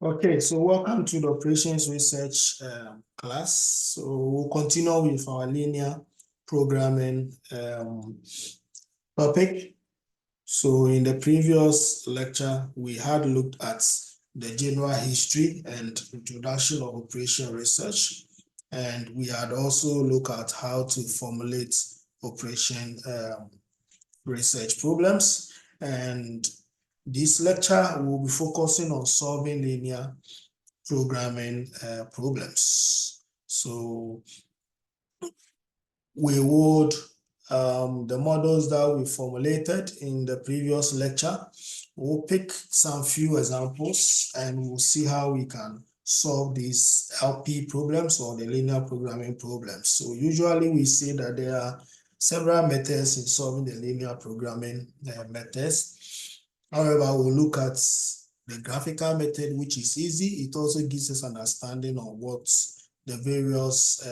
Okay, so welcome to the operations research class. So we'll continue with our linear programming topic. So in the previous lecture, we had looked at the general history and introduction of operation research. And we had also looked at how to formulate operation research problems. And this lecture will be focusing on solving linear programming problems. So we would, the models that we formulated in the previous lecture, we'll pick some few examples and we'll see how we can solve these LP problems or the linear programming problems. So usually we see that there are several methods in solving the linear programming methods. However, we'll look at the graphical method, which is easy. It also gives us understanding on what the various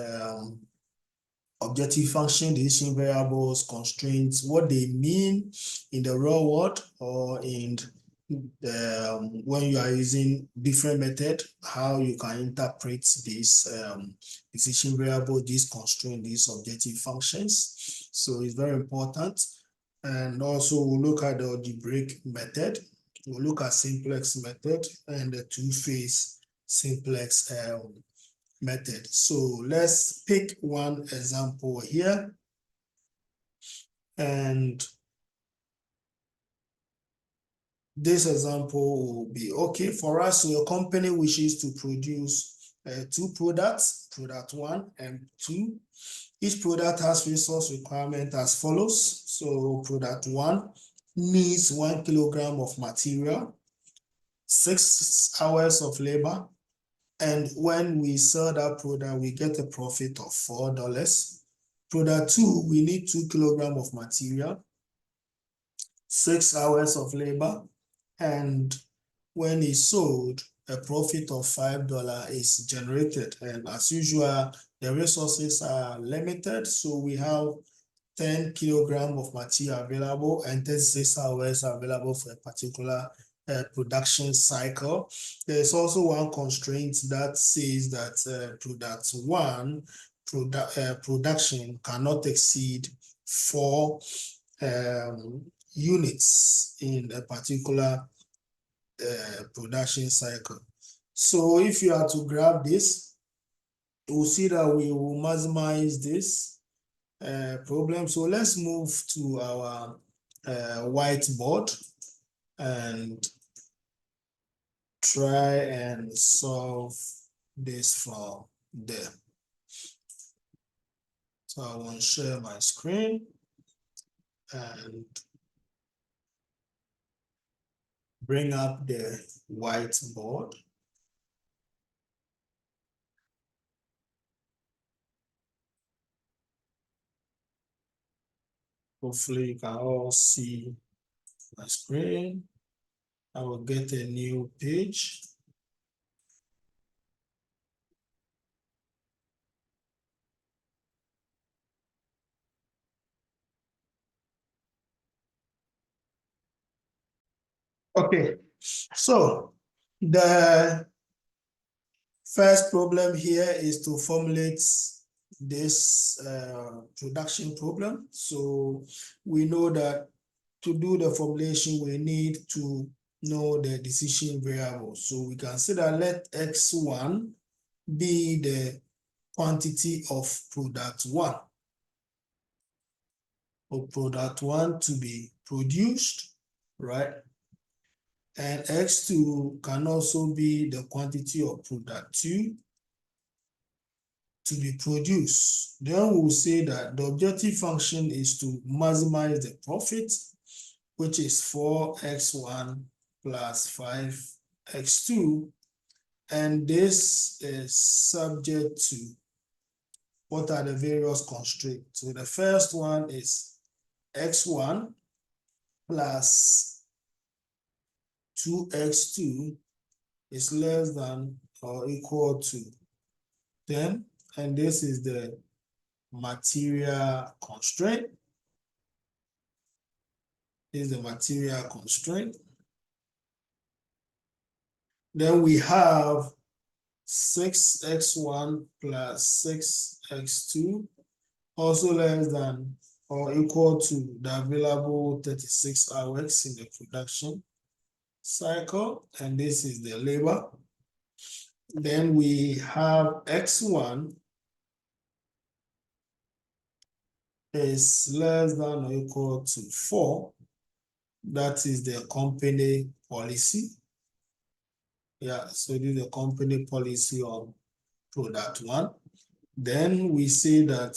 objective function, decision variables, constraints, what they mean in the real world or in when you are using different method, how you can interpret these decision variable, these constraints, these objective functions. So it's very important. And also we'll look at the algebraic method. We'll look at simplex method and the two-phase simplex method. So let's pick one example here. And this example will be okay for us. So a company wishes to produce two products, product 1 and 2. Each product has resource requirement as follows. So product 1 needs 1 kilogram of material, 6 hours of labor, and when we sell that product, we get a profit of $4. Product 2, we need 2 kilograms of material, 6 hours of labor, and when it's sold, a profit of $5 is generated. And as usual, the resources are limited, so we have 10 kilograms of material available and 36 hours available for a particular production cycle. There's also one constraint that says that product 1 production cannot exceed 4 units in a particular production cycle. So if you are to grab this, we'll see that we will maximize this problem. So let's move to our whiteboard and try and solve this from there. So I want to share my screen and bring up the whiteboard. Hopefully you can all see my screen. I will get a new page. Okay, so the first problem here is to formulate this production problem. So we know that to do the formulation, we need to know the decision variable. So we can say that let X1 be the quantity of product 1, or product 1 to be produced, right? And X2 can also be the quantity of product 2 to be produced. Then we'll say that the objective function is to maximize the profit, which is 4x1 plus 5x2. And this is subject to what are the various constraints. So the first one is x1 plus 2x2 is less than or equal to 10. And this is the material constraint. This is the material constraint. Then we have 6x1 plus 6x2 also less than or equal to the available 36 hours in the production cycle, and this is the labor. Then we have x1 is less than or equal to 4. That is the company policy. Yeah, so this is the company policy on product 1. Then we say that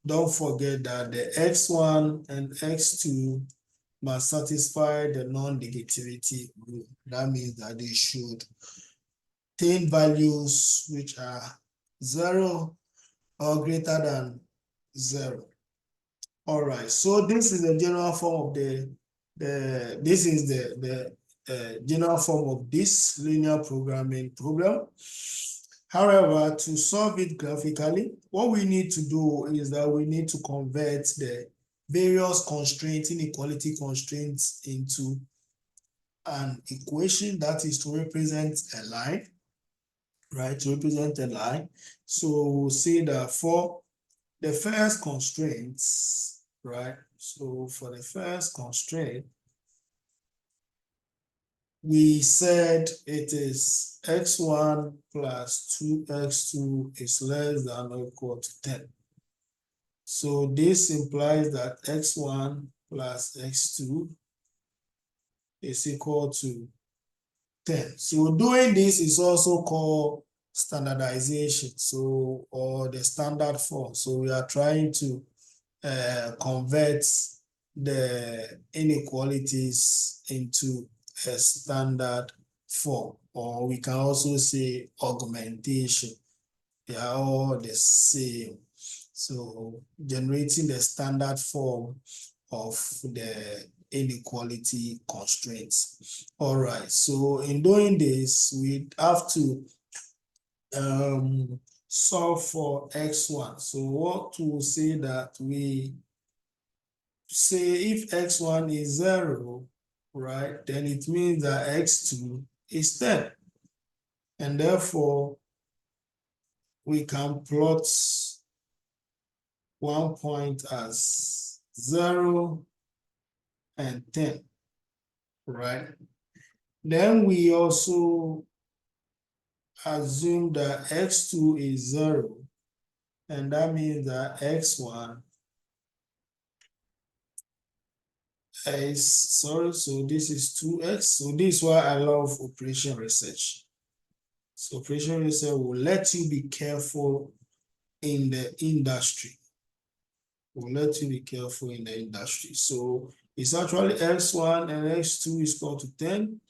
don't forget that the x1 and x2 must satisfy the non-negativity rule. That means that they should obtain values which are 0 or greater than 0. All right, so this is the general form of the general form of this linear programming problem. However, to solve it graphically, what we need to do is that we need to convert the various constraints, inequality constraints, into an equation that is to represent a line, right? To represent a line. So we'll say that for the first constraints, right? So for the first constraint, we said it is x1 plus 2x2 is less than or equal to 10. So this implies that x1 plus x2 is equal to 10. So doing this is also called standardization, so or the standard form. So we are trying to convert the inequalities into a standard form, or we can also say augmentation. They are all the same. So generating the standard form of the inequality constraints. All right, so in doing this, we have to solve for x1. So what we will say that we say if x1 is 0, right, then it means that x2 is 10. And therefore, we can plot one point as 0 and 10, right? Then we also assume that x2 is 0, and that means that x1 is, sorry, so this is 2x. So this is why I love operation research. So operation research will let you be careful in the industry. Will let you be careful in the industry. So it's actually x1 and x2 is equal to 10.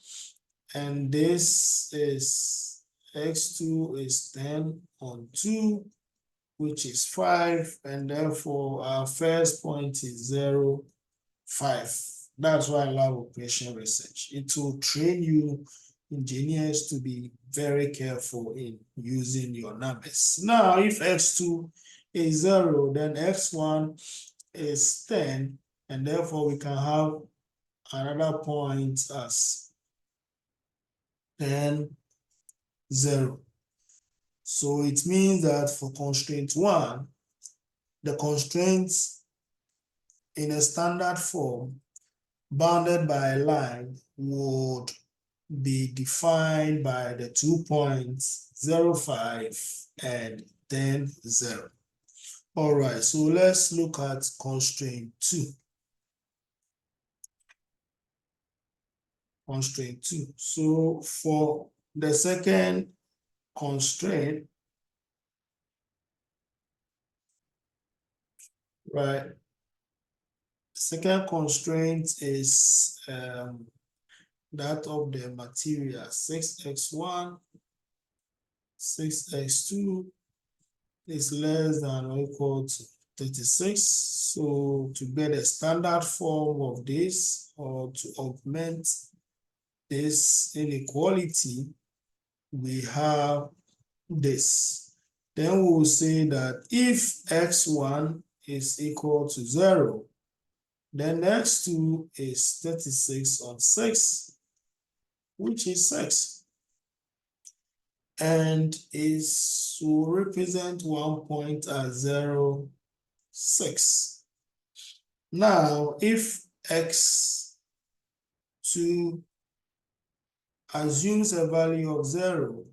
And this is x2 is 10 on 2, which is 5. And therefore, our first point is 0, 5. That's why I love operation research. It will train you engineers to be very careful in using your numbers. Now, if x2 is 0, then x1 is 10, and therefore we can have another point as 10, 0. So it means that for constraint 1, the constraints in a standard form bounded by a line would be defined by the 2 points 0, 5 and 10, 0. All right, so let's look at constraint 2. Constraint 2. So for the second constraint, right, second constraint is that of the material 6x1, 6x2 is less than or equal to 36. So to get a standard form of this, or to augment this inequality, we have this. Then we will say that if x1 is equal to 0, then x2 is 36 on 6, which is 6. and is will represent 1.06. Now, if x2 assumes a value of 0,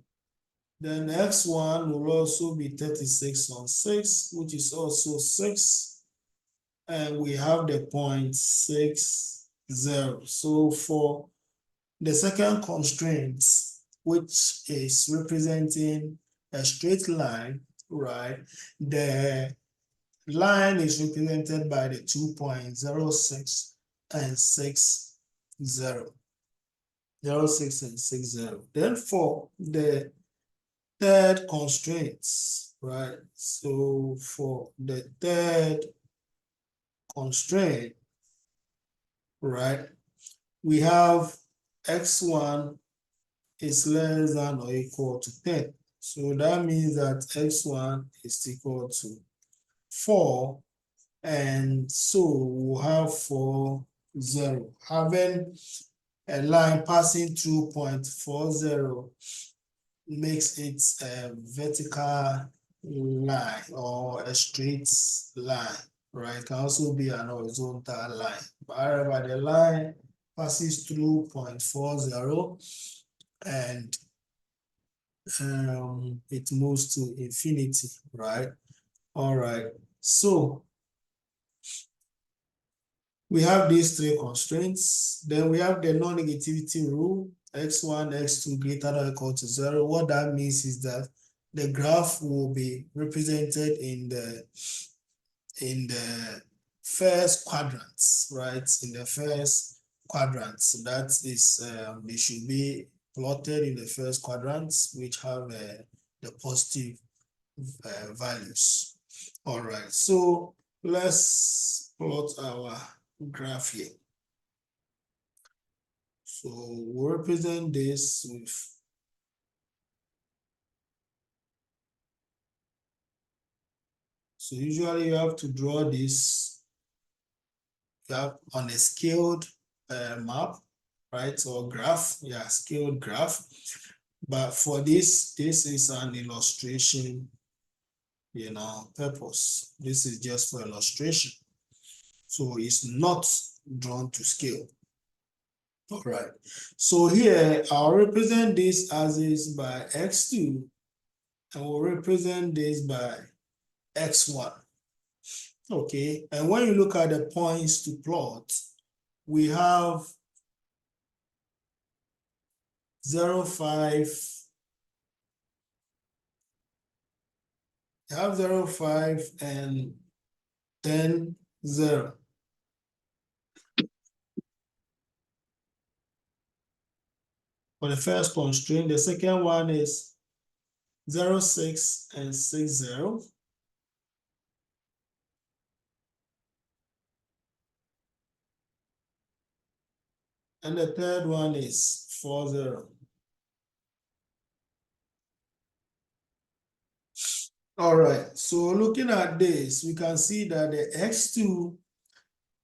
then x1 will also be 36 on 6, which is also 6. And we have the 0.60. So for the second constraint, which is representing a straight line, right? The line is represented by the 2.06 and 60. 06 and 60. Then for the third constraint, right? So for the third constraint, right, we have x1 is less than or equal to 10. So that means that x1 is equal to 4, and so we'll have 4, 0. Having a line passing through 0.40 makes it a vertical line or a straight line, right? It can also be an horizontal line. However, the line passes through 0.40 and it moves to infinity, right? All right. So we have these three constraints. Then we have the non-negativity rule, x1, x2 greater than or equal to 0. What that means is that the graph will be represented in the first quadrants, right? In the first quadrants, that is, they should be plotted in the first quadrants, which have the positive values. All right, so let's plot our graph here. So we'll represent this with so usually you have to draw this on a scaled map, right? Or graph, yeah, scaled graph. But for this is an illustration, purpose. This is just for illustration. So it's not drawn to scale. All right. So here I'll represent this as is by x2, and we'll represent this by x1. Okay, and when you look at the points to plot, we have 0, 5, you have 0, 5, and 10, 0. For the first constraint, the second one is 0, 6, and 6, 0. And the third one is 4, 0. All right, so looking at this, we can see that the x2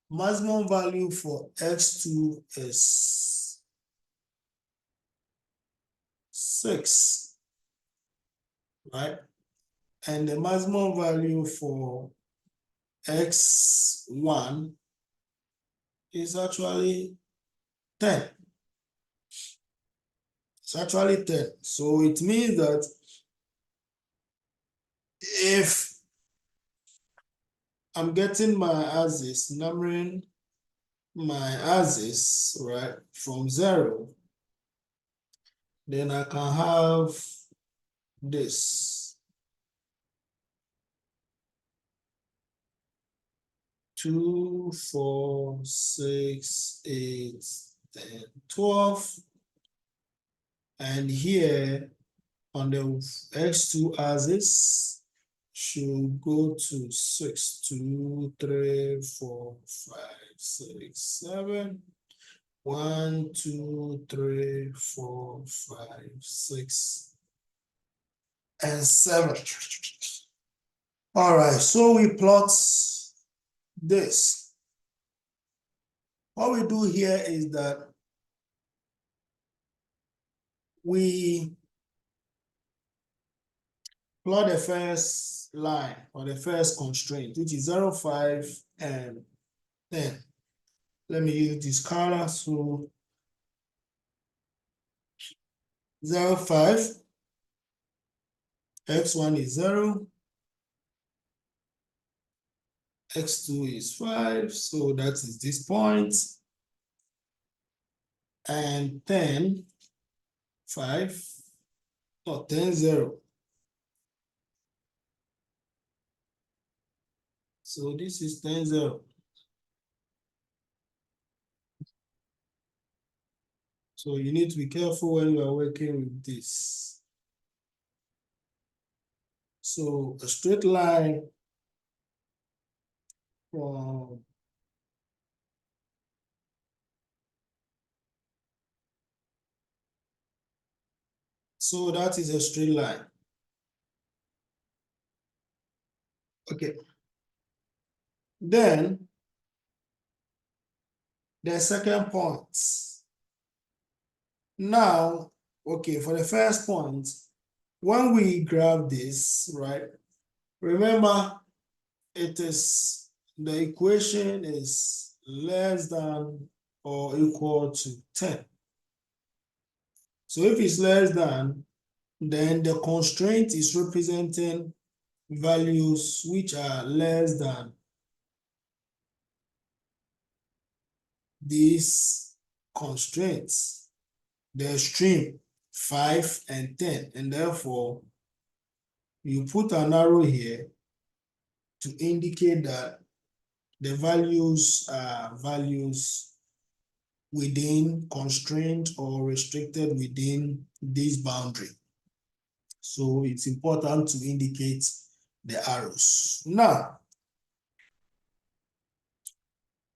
maximum value for x2 is 6, right? And the maximum value for x1 is actually 10. It's actually 10. So it means that if I'm getting my axis, numbering my axis, right, from 0, then I can have this 2, 4, 6, 8, 10, 12. And here on the x2 axis should go to 6, 2, 3, 4, 5, 6, 7. 1, 2, 3, 4, 5, 6, and 7. All right, so we plot this. What we do here is that we plot the first line or the first constraint, which is 0, 5, and 10. Let me use this color. So 0, 5, x1 is 0, x2 is 5, so that is this point, and 10, 5, or 10, 0. So this is 10, 0. So you need to be careful when you are working with this. So a straight line from so that is a straight line. Okay. Then the second point. Now, okay, for the first point, when we grab this, right, remember it is the equation is less than or equal to 10. So if it's less than, then the constraint is representing values which are less than these constraints, the extreme 5 and 10, and therefore you put an arrow here to indicate that the values are values within constraint or restricted within this boundary. So it's important to indicate the arrows. Now,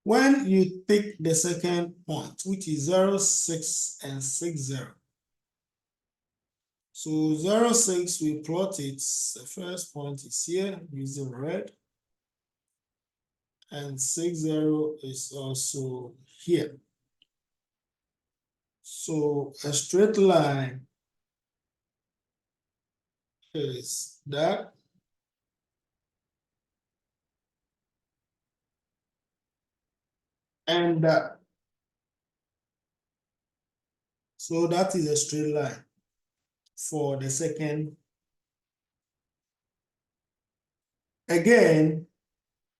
when you pick the second point, which is 0, 6, and 6, 0. So 0, 6, we plot it. The first point is here using red. And 6, 0 is also here. So a straight line is that. And that. So that is a straight line for the second. Again,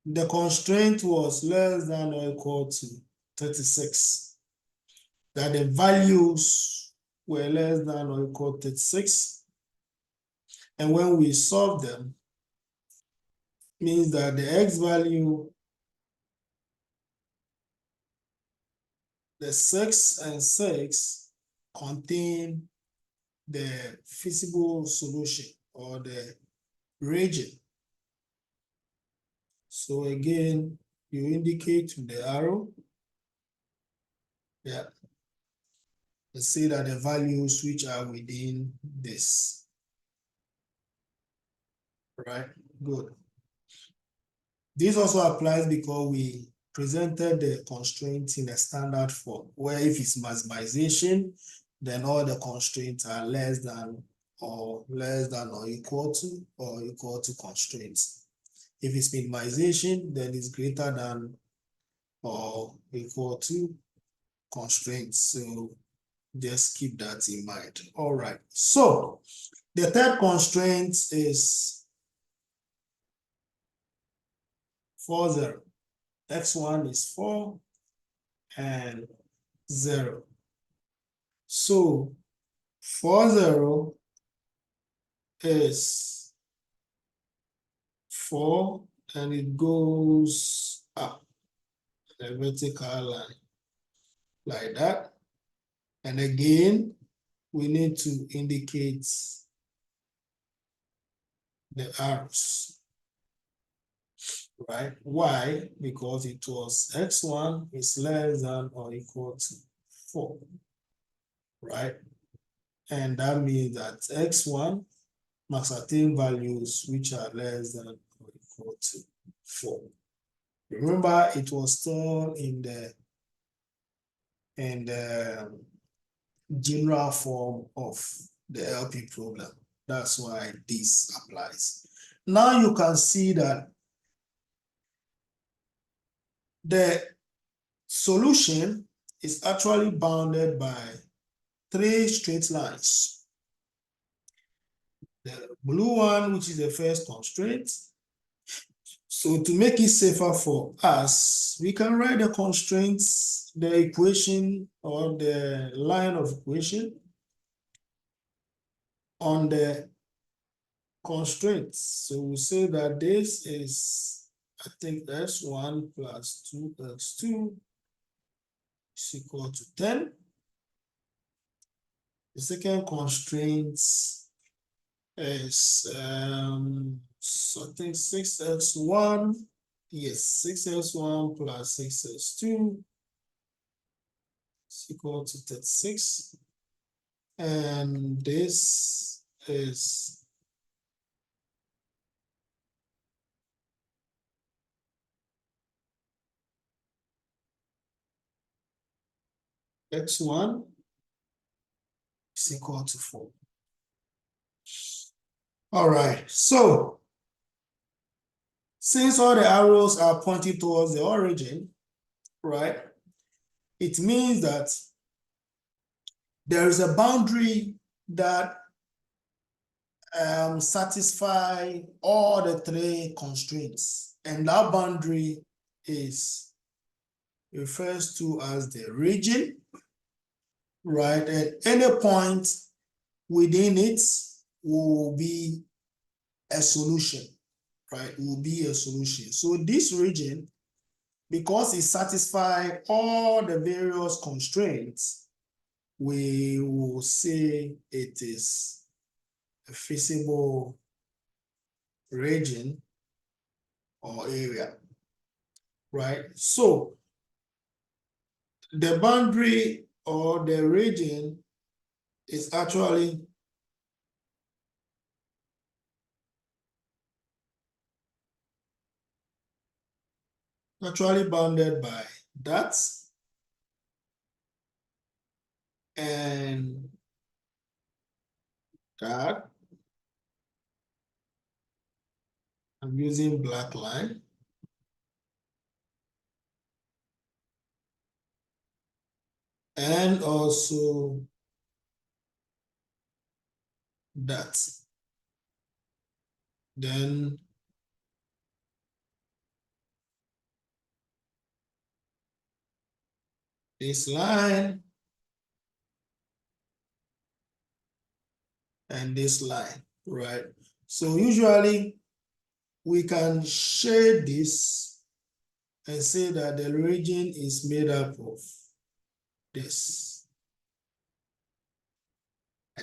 the constraint was less than or equal to 36. That the values were less than or equal to 36. And when we solve them, means that the x value, the 6 and 6 contain the feasible solution or the region. So again, you indicate with the arrow. Yeah. Let's see that the values which are within this. Right, good. This also applies because we presented the constraints in a standard form, where if it's maximization, then all the constraints are less than or equal to constraints. If it's minimization, then it's greater than or equal to constraints. So just keep that in mind. All right. So the third constraint is 4, 0. X1 is 4 and 0. So 4, 0 is 4 and it goes up a vertical line like that. And again, we need to indicate the arrows, right? Why? Because it was x1 is less than or equal to 4, right? And that means that x1 must attain values which are less than or equal to 4. Remember, it was stored in the general form of the LP problem. That's why this applies. Now you can see that the solution is actually bounded by 3 straight lines. The blue one, which is the first constraint. So to make it safer for us, we can write the constraints, the equation or the line of equation on the constraints. So we say that this is, I think, x1 plus 2x2 is equal to 10. The second constraint is so I think 6x1. Yes, 6x1 plus 6x2 is equal to 36. And this is x1 is equal to 4. All right, so since all the arrows are pointing towards the origin, right, it means that there is a boundary that satisfy all the 3 constraints, and that boundary is refers to as the region, right? At any point within it will be a solution, right? Will be a solution. So this region, because it satisfies all the various constraints, we will say it is a feasible region or area, right? So the boundary or the region is actually bounded by that, and that. I'm using black line. And also that. Then this line and this line, right? So usually we can shade this and say that the region is made up of this.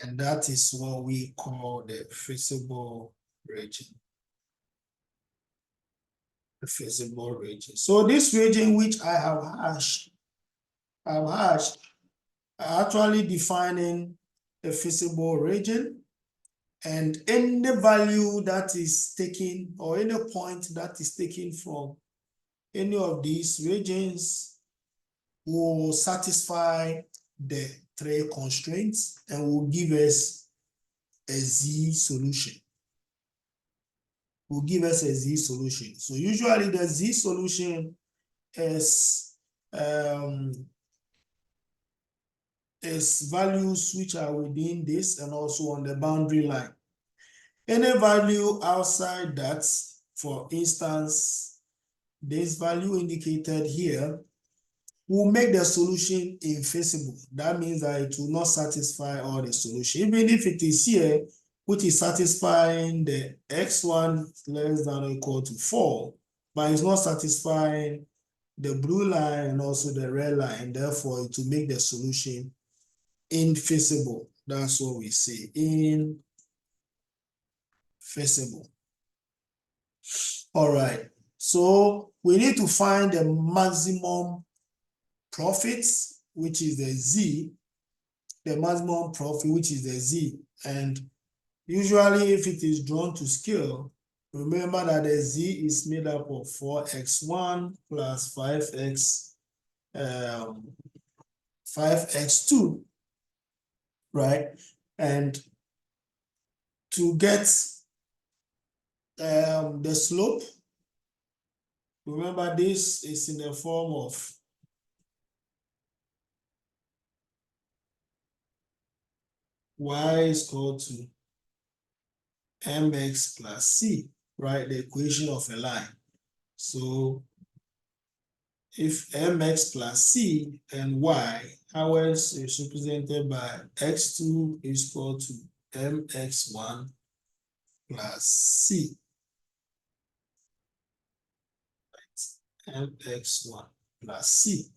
And that is what we call the feasible region. The feasible region. So this region which I have hashed, are actually defining a feasible region, and any value that is taken or any point that is taken from any of these regions will satisfy the 3 constraints and will give us a Z solution. Will give us a Z solution. So usually the Z solution is values which are within this and also on the boundary line. Any value outside that, for instance, this value indicated here, will make the solution infeasible. That means that it will not satisfy all the solution. Even if it is here, which is satisfying the x1 less than or equal to 4, but it's not satisfying the blue line and also the red line. Therefore, it will make the solution infeasible. That's what we say, infeasible. All right, so we need to find the maximum profits, which is the Z, the maximum profit, which is the Z. And usually if it is drawn to scale, remember that the Z is made up of 4x1 plus 5x2, right? And to get the slope. Remember, this is in the form of y is equal to mx plus c, right? The equation of a line. So if mx plus c and y, ours is represented by x2 is equal to mx1 plus c, mx1 plus c,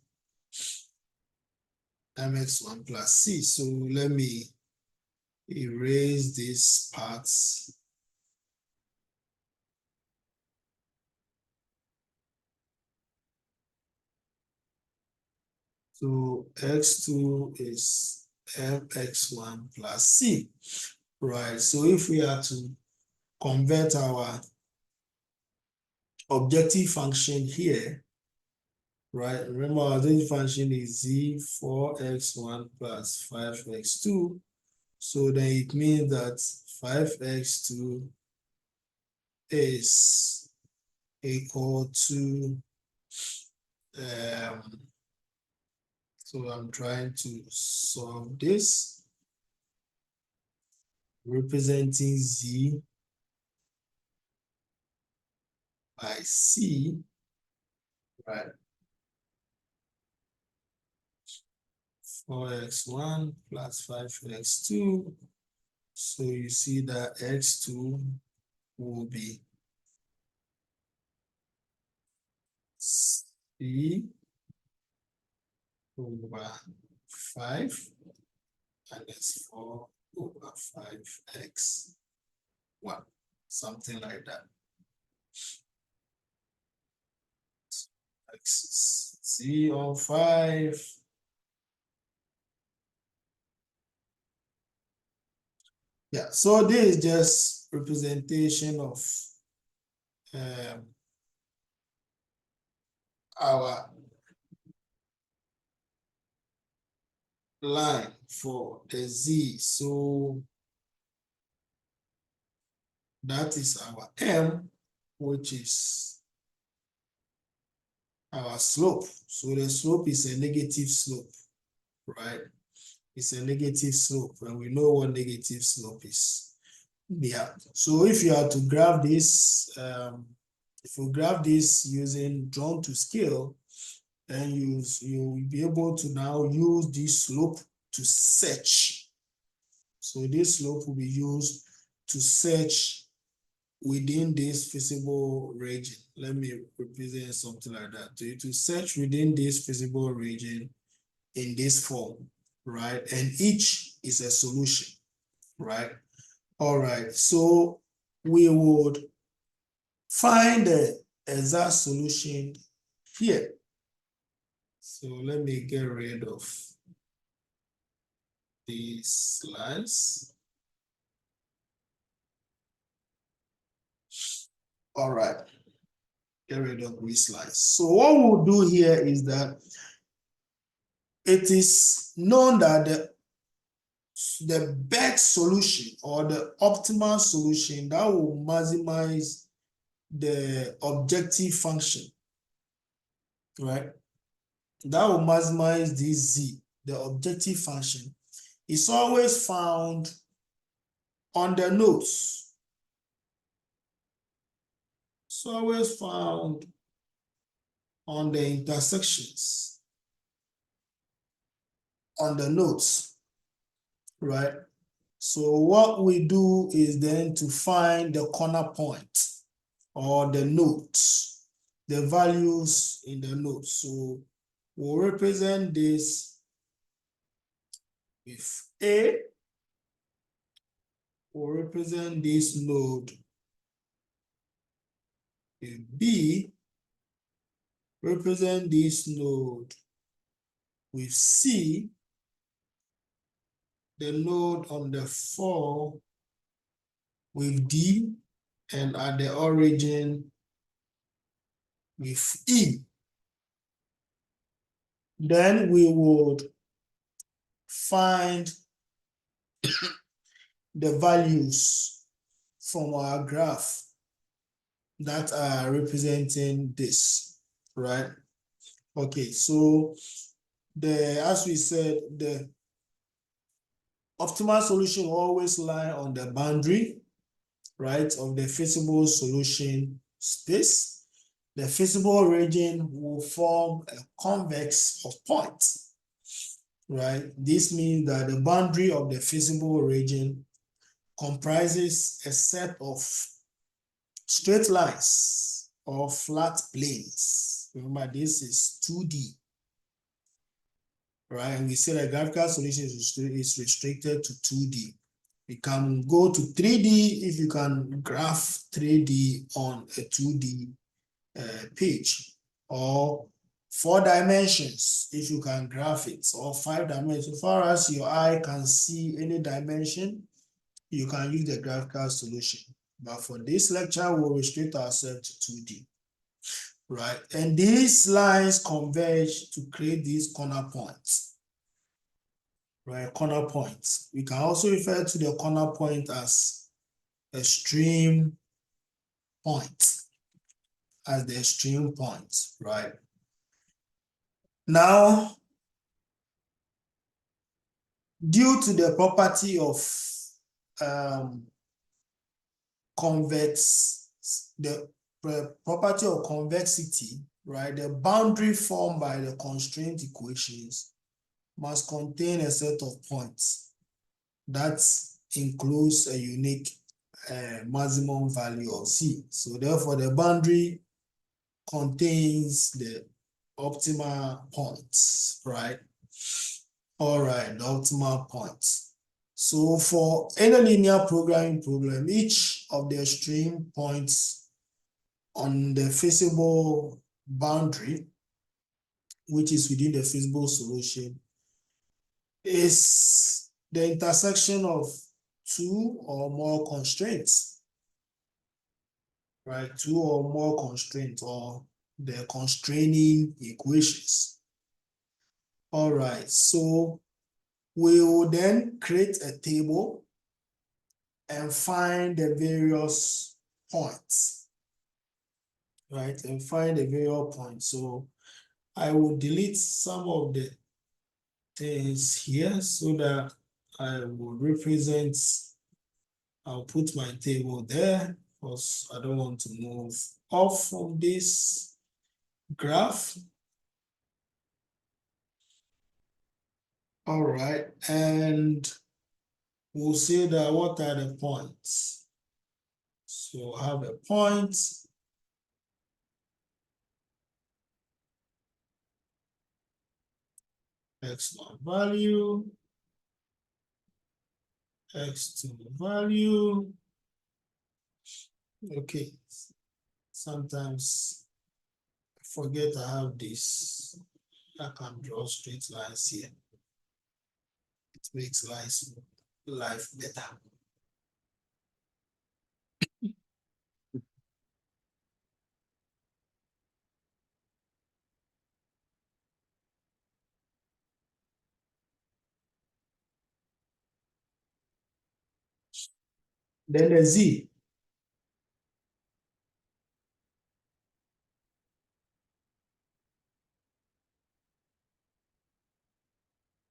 mx1 plus c. So let me erase these parts. So x2 is mx1 plus c, right? So if we are to convert our objective function here, right? Remember, our objective function is z 4x1 plus 5x2. So then it means that 5x2 is equal to, so I'm trying to solve this, representing z by c, right? 4x1 plus 5x2. So you see that x2 will be c over 5 minus 4 over 5x1, something like that. X is c on 5. Yeah, so this is just representation of our line for the z. So that is our m, which is our slope. So the slope is a negative slope, right? It's a negative slope, and we know what negative slope is. Yeah. So if you are to graph this, if you graph this using drawn to scale, then you'll be able to now use this slope to search. So this slope will be used to search within this feasible region. Let me represent something like that. To search within this feasible region in this form, right? And each is a solution, right? All right, so we would find the exact solution here. So let me get rid of these lines. All right, get rid of these lines. So what we'll do here is that it is known that the best solution or the optimal solution that will maximize the objective function, right? That will maximize this z, the objective function, is always found on the nodes. It's always found on the intersections, on the nodes, right? So what we do is then to find the corner point or the nodes, the values in the nodes. So we'll represent this with A, we'll represent this node with B, represent this node with C, the node on the 4 with D, and at the origin with E. Then we would find the values from our graph that are representing this, right? Okay, so as we said, the optimal solution will always lie on the boundary, right, of the feasible solution space. The feasible region will form a convex of points, right? This means that the boundary of the feasible region comprises a set of straight lines or flat planes. Remember, this is 2D, right? And we say the graphical solution is restricted to 2D. You can go to 3D if you can graph 3D on a 2D page, or 4 dimensions if you can graph it, or 5 dimensions. So far as your eye can see any dimension, you can use the graphical solution. But for this lecture, we'll restrict ourselves to 2D, right? And these lines converge to create these corner points, right? Corner points. We can also refer to the corner point as extreme point, as the extreme point, right? Now, due to the property of the property of convexity, right? The boundary formed by the constraint equations must contain a set of points that includes a unique maximum value of C. So therefore, the boundary contains the optimal points, right? All right, the optimal points. So for any linear programming problem, each of the extreme points on the feasible boundary, which is within the feasible solution, is the intersection of 2 or more constraints, right? 2 or more constraints, or the constraining equations. All right, so we will then create a table and find the various points, right? And find the various points. So I will delete some of the things here so that I will represent, I'll put my table there because I don't want to move off from this graph. All right, and we'll say that what are the points? So I have a point, x1 value, x2 value. Okay, sometimes I forget I have this. I can draw straight lines here. It makes life better. Then the z.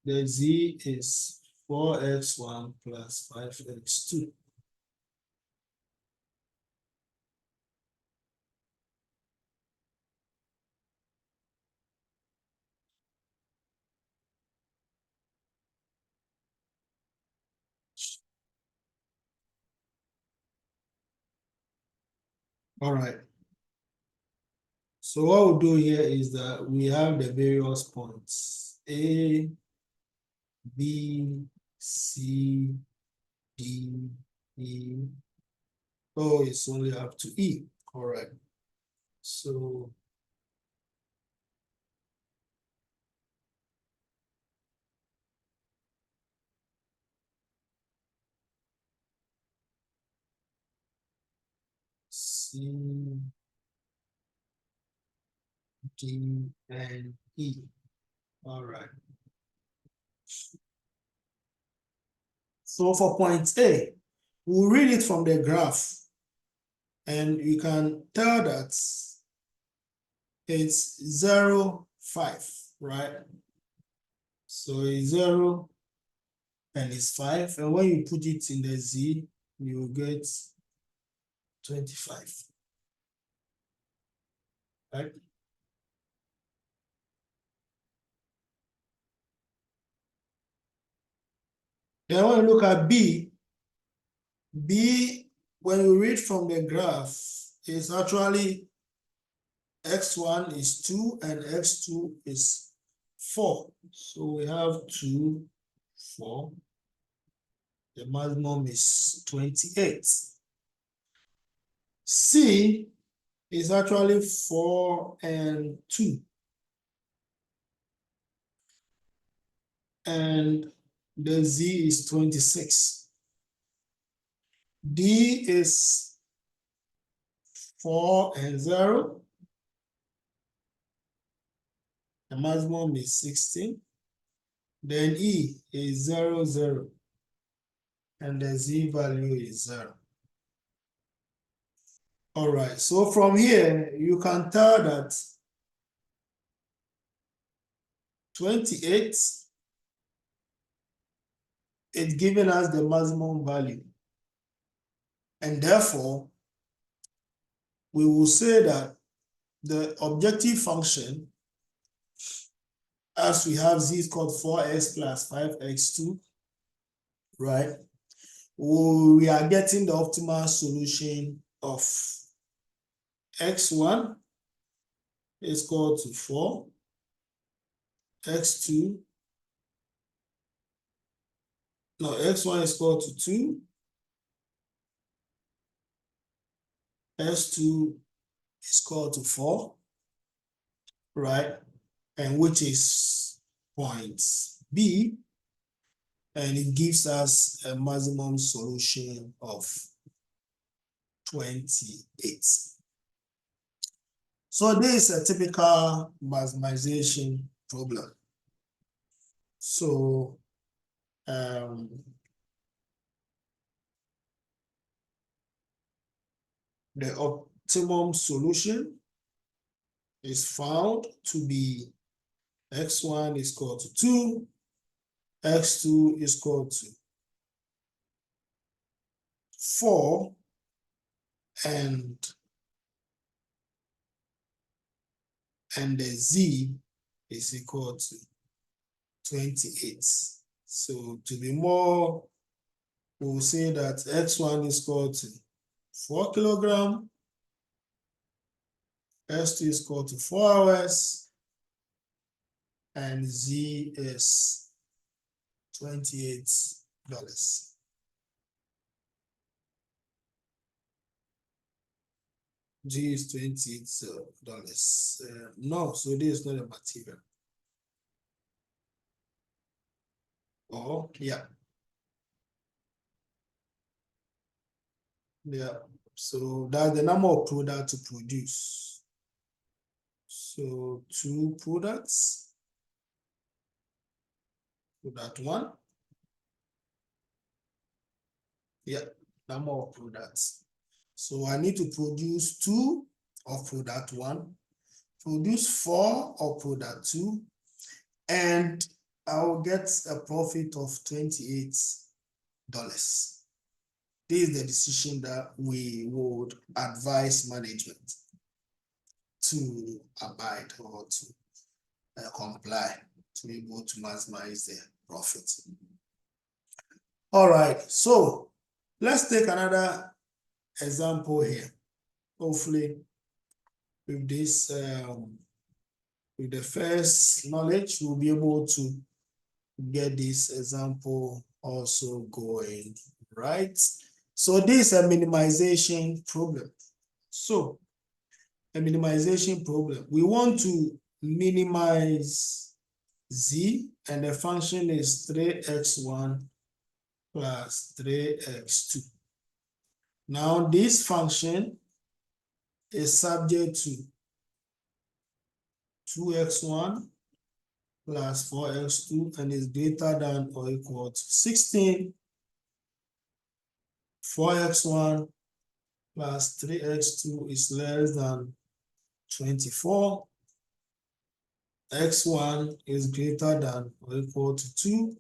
The z is 4x1 plus 5x2. All right. So what we'll do here is that we have the various points A, B, C, D, E. Oh, it's only up to E. All right. So C, D, and E. All right. So for point A, We'll read it from the graph, and you can tell that it's 0, 5, right? So it's 0 and it's 5, and when you put it in the Z, you will get 25, right? Then when you look at B, when you read from the graph, is actually x1 is 2 and x2 is 4. So we have 2, 4. The maximum is 28. C is actually 4 and 2. And the Z is 26. D is 4 and 0. The maximum is 16. Then E is 0, 0. And the Z value is 0. All right, so from here, you can tell that 28 is giving us the maximum value. And therefore, we will say that the objective function, as we have Z is called 4x plus 5x2, right? We are getting the optimal solution of x1 is equal to 4, x2, no, x1 is equal to 2, x2 is equal to 4, right? And which is point B, and it gives us a maximum solution of 28. So this is a typical maximization problem. So the optimum solution is found to be x1 is equal to 2, x2 is equal to 4, and the Z is equal to 28. So to be more, we'll say that x1 is equal to 4 kilogram, x2 is equal to 4 hours, and Z is $28. G is $28. No, so this is not a material. Oh, yeah. Yeah, so that's the number of products to produce. So 2 products, product 1. Yeah, number of products. So I need to produce 2 of product 1, produce 4 of product 2, and I will get a profit of $28. This is the decision that we would advise management to abide or to comply to be able to maximize their profit. All right, so let's take another example here. Hopefully, with this, with the first knowledge, we'll be able to get this example also going, right? So this is a minimization problem. So a minimization problem, we want to minimize Z, and the function is 3x1 plus 3x2. Now this function is subject to 2x1 plus 4x2 and is greater than or equal to 16, 4x1 plus 3x2 is less than 24. X1 is greater than or equal to 2.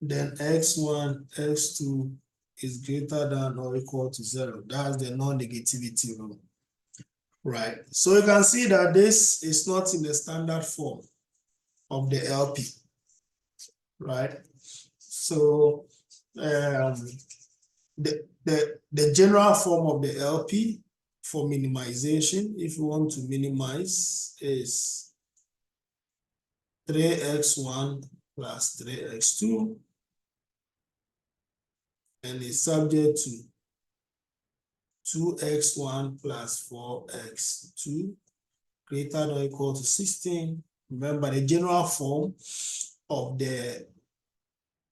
Then x1, x2 is greater than or equal to 0. That's the non-negativity rule. Right. So you can see that this is not in the standard form of the LP. Right. So the general form of the LP for minimization, if you want to minimize, is 3x1 plus 3x2 and is subject to 2x1 plus 4x2 greater than or equal to 16. Remember, the general form of the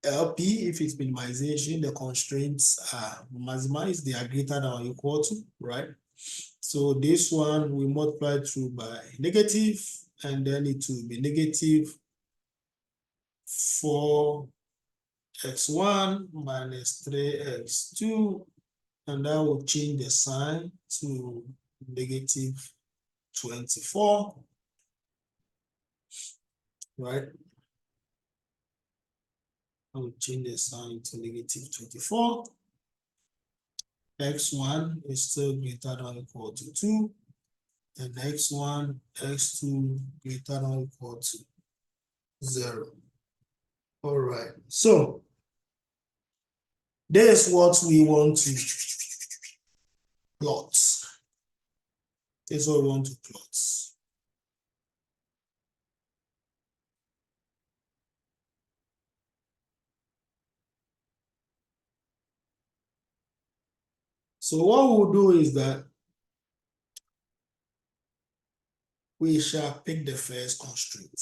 LP, if it's minimization, the constraints are maximized, they are greater than or equal to, right? So this one we multiply through by negative, and then it will be negative 4x1 minus 3x2, and that will change the sign to negative 24, right? I will change the sign to negative 24. X1 is still greater than or equal to 2, and x1, x2 greater than or equal to 0. All right, so this is what we want to plot. This is what we want to plot. So what we'll do is that we shall pick the first constraint.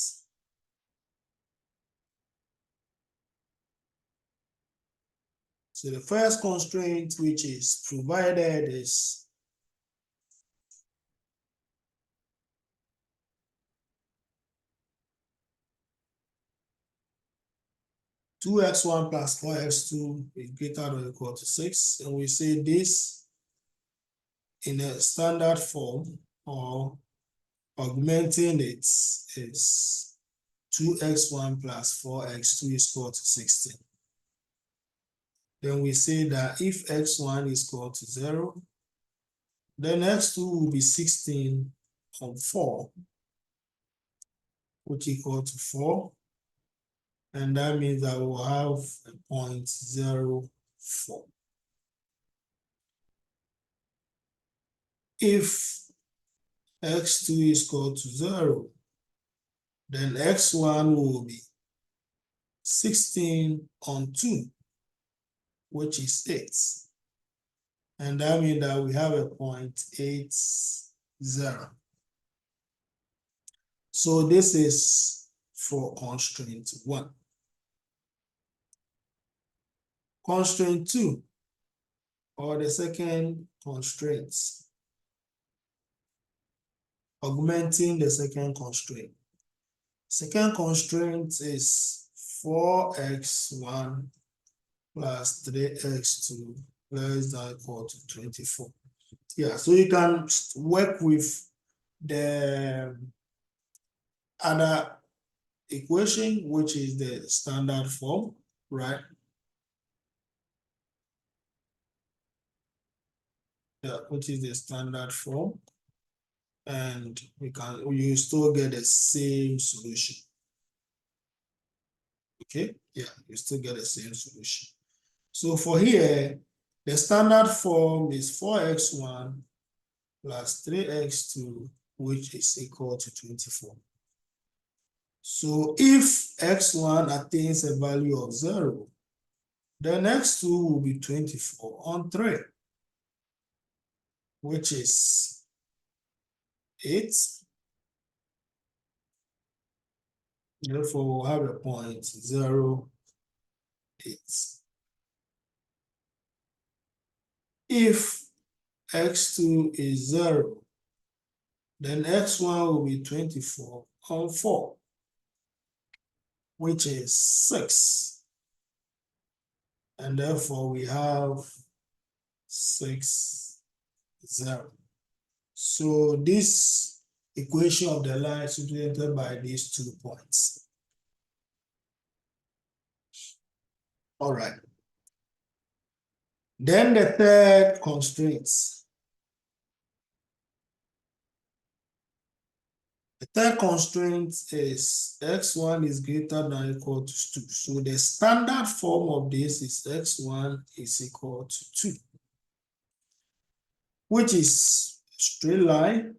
So the first constraint which is provided is 2x1 plus 4x2 is greater than or equal to 6. And we say this in a standard form, or augmenting it, is 2x1 plus 4x2 is equal to 16. Then we say that if x1 is equal to 0, then x2 will be 16 on 4, which equal to 4. And that means I will have a 0.04. If x2 is equal to 0, then x1 will be 16 on 2, which is 8. And that means that we have a 0.80. So this is for constraint 1. Constraint 2, or the second constraint, augmenting the second constraint. Second constraint is 4x1 plus 3x2 less than or equal to 24. Yeah, so you can work with the other equation, which is the standard form, right? Yeah, which is the standard form, and you still get the same solution. Okay, yeah, you still get the same solution. So for here, the standard form is 4x1 plus 3x2, which is equal to 24. So if x1 attains a value of 0, then x2 will be 24 on 3, which is 8. Therefore, we'll have a 0.08. If x2 is 0, then x1 will be 24 on 4, which is 6. And therefore, we have 6, 0. So this equation of the line is represented by these 2 points. All right. Then the third constraint. The third constraint is x1 is greater than or equal to 2. So the standard form of this is x1 is equal to 2, which is a straight line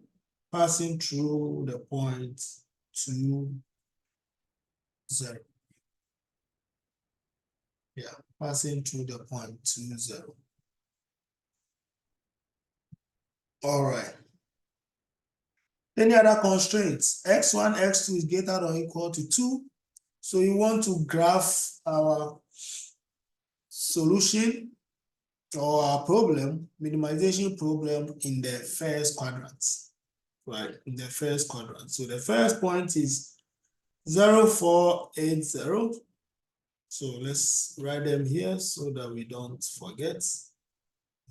passing through the point 2, 0. Yeah, passing through the point 2, 0. All right. Any other constraints? X1, X2 is greater than or equal to 2. So you want to graph our solution or our problem, minimization problem in the first quadrant, right? In the first quadrant. So the first point is 0, 4, 8, 0. So let's write them here so that we don't forget.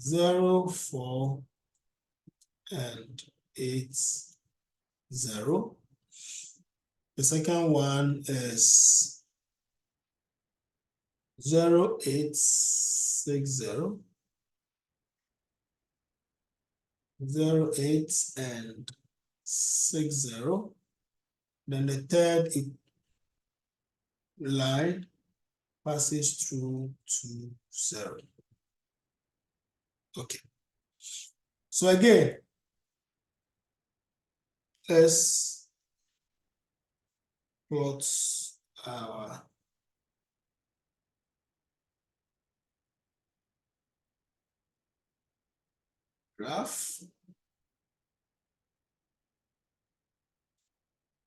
0, 4, and 8, 0. The second one is 0, 8, 6, 0. 0, 8, and 6, 0. Then the third line passes through 2, 0. Okay. So again, let's plot our graph.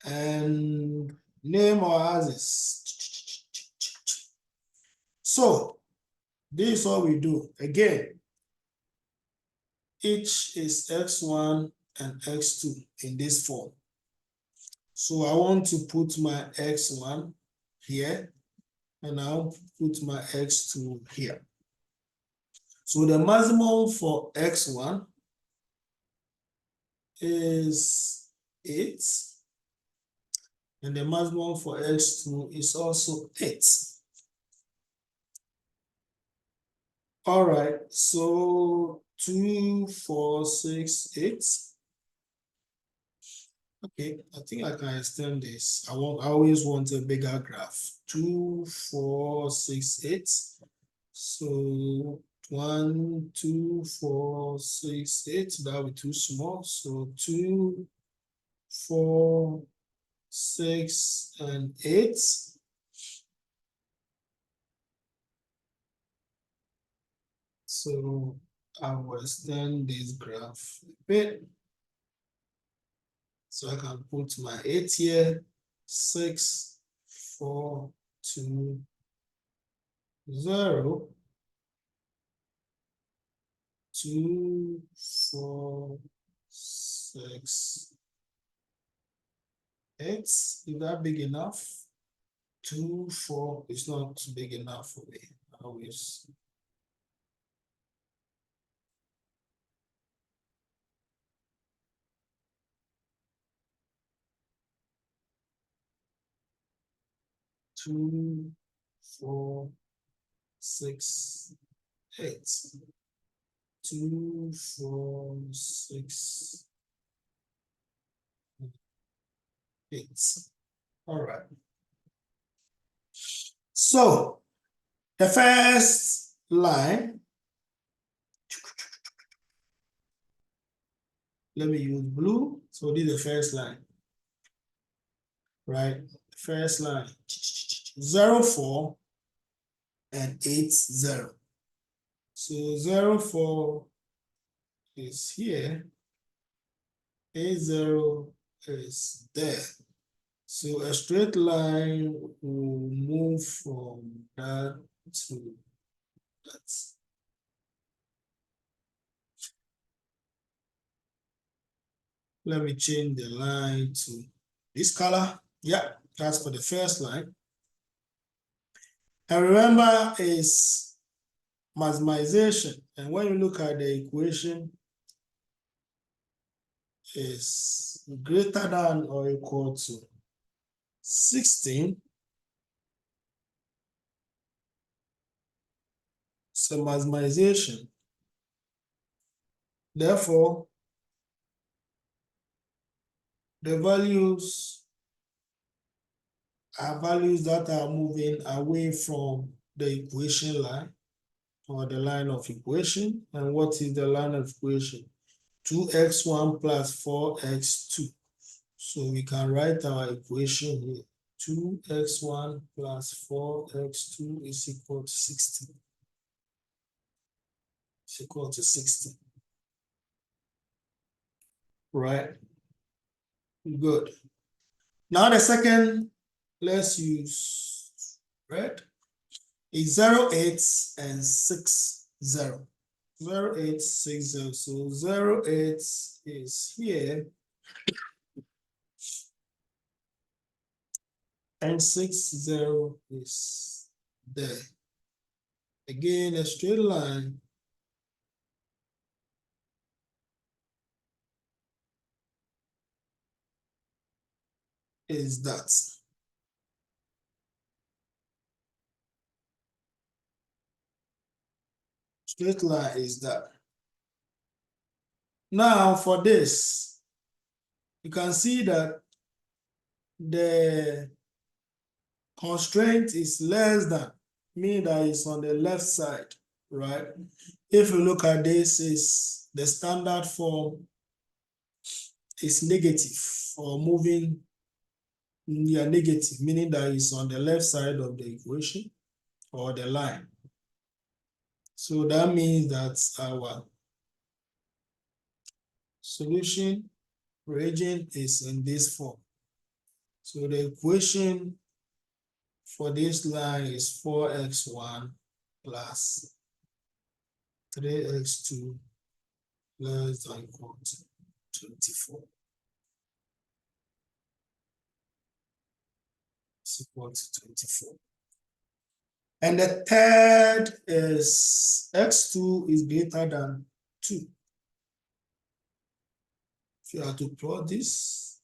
And name our axis. So this is what we do. Again, each is x1 and x2 in this form. So I want to put my x1 here, and I'll put my x2 here. So the maximum for x1 is 8, and the maximum for x2 is also 8. All right, so 2, 4, 6, 8. Okay, I think I can extend this. I always want a bigger graph. 2, 4, 6, 8. So 1, 2, 4, 6, 8. That will be too small. So 2, 4, 6, and 8. So I will extend this graph a bit. So I can put my 8 here, 6, 4, 2, 0, 2, 4, 6, 8. Is that big enough? 2, 4 is not big enough for me. Always. Two, 4, 6, 8. 2, 4, 6, 8. All right. So the first line, let me use blue. So this is the first line, right? First line, 0, 4, and 8, 0. So 0, 4 is here, 8, 0 is there. So a straight line will move from that to that. Let me change the line to this color. Yeah, that's for the first line. And remember, is maximization. And when you look at the equation, is greater than or equal to 16. So maximization. Therefore, the values are values that are moving away from the equation line or the line of equation. And what is the line of equation? 2x1 plus 4x2. So we can write our equation here. 2x1 plus 4x2 is equal to 60. It's equal to 60. Right? Good. Now the second, let's use red, is 0, 8, and 6, 0. 0, 8, 6, 0. So 0, 8 is here. And 6, 0 is there. Again, a straight line. Is that. Straight line is that. Now for this, you can see that the constraint is less than, meaning that it's on the left side, right? If you look at this, is the standard form is negative or moving negative, meaning that it's on the left side of the equation or the line. So that means that our solution reagent is in this form. So the equation for this line is 4x1 plus 3x2 less than equal to 24. It's equal to 24. And the third is x2 is greater than 2. If you have to plot this,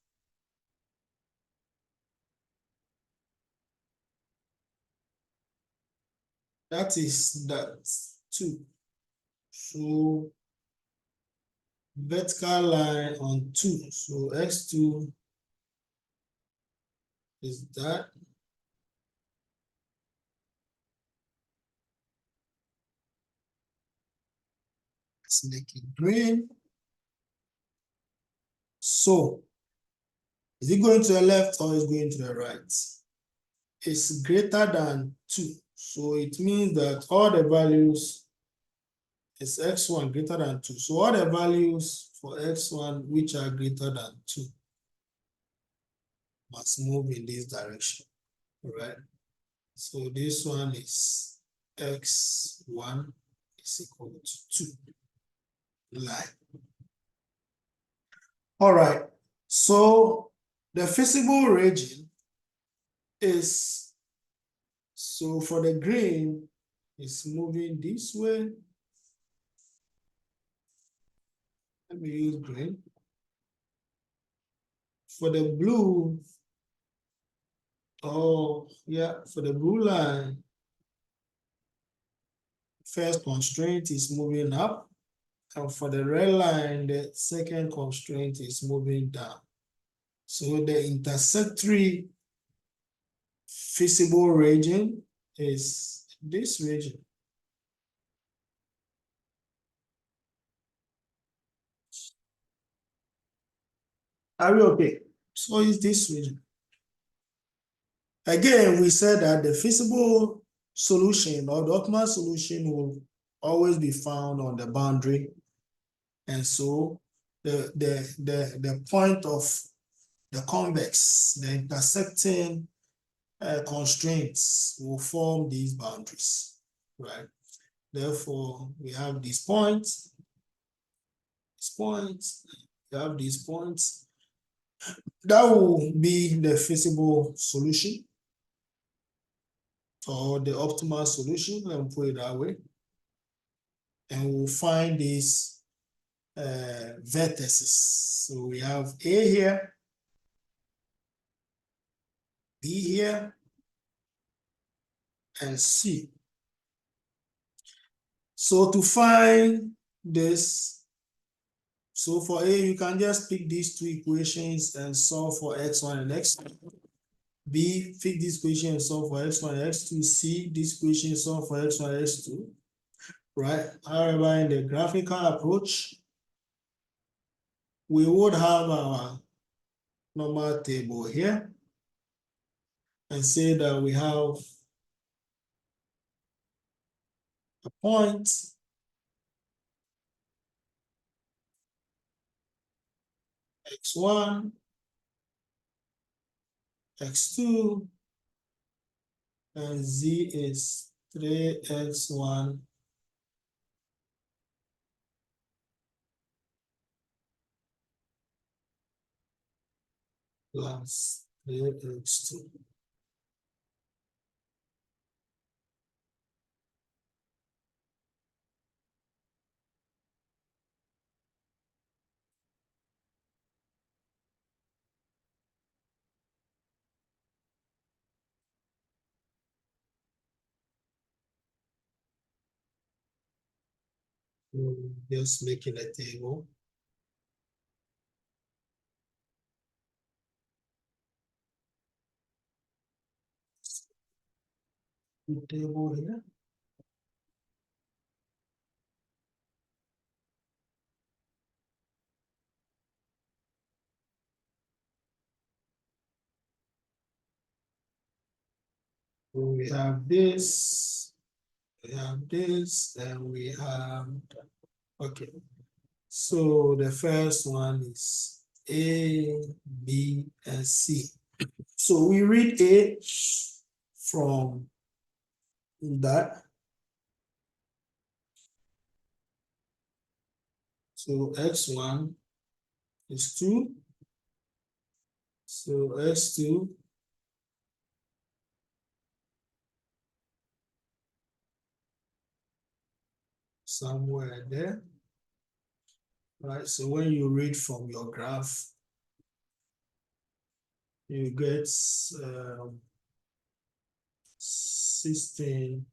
that is that 2. So vertical line on 2. So x2 is that. Let's make it green. So is it going to the left or is it going to the right? It's greater than 2. So it means that all the values is x1 greater than 2. So all the values for x1 which are greater than 2 must move in this direction, right? So this one is x1 is equal to 2 line. All right, so the feasible region is, so for the green, it's moving this way. Let me use green. For the blue, oh yeah, for the blue line, first constraint is moving up. And for the red line, the second constraint is moving down. So the intersectory feasible region is this region. Are we okay? So it's this region. Again, we said that the feasible solution or the optimal solution will always be found on the boundary. And so the point of the convex, the intersecting constraints will form these boundaries, right? Therefore, we have these points, we have these points. That will be the feasible solution or the optimal solution, let me put it that way. and we'll find these vertices. So we have A here, B here, and C. So to find this, so for A, you can just pick these two equations and solve for x1 and x2. B, pick this equation and solve for x1 and x2. C, this equation solve for x1 and x2. Right? However, in the graphical approach, we would have our normal table here and say that we have a point x1, x2, and z is 3x1 plus 3x2. Just making a table. Table here. We have this, and we have, okay. So the first one is A, B, and C. So we read A from that. So x1 is 2. So x2 somewhere there. Right, so when you read from your graph, you get 16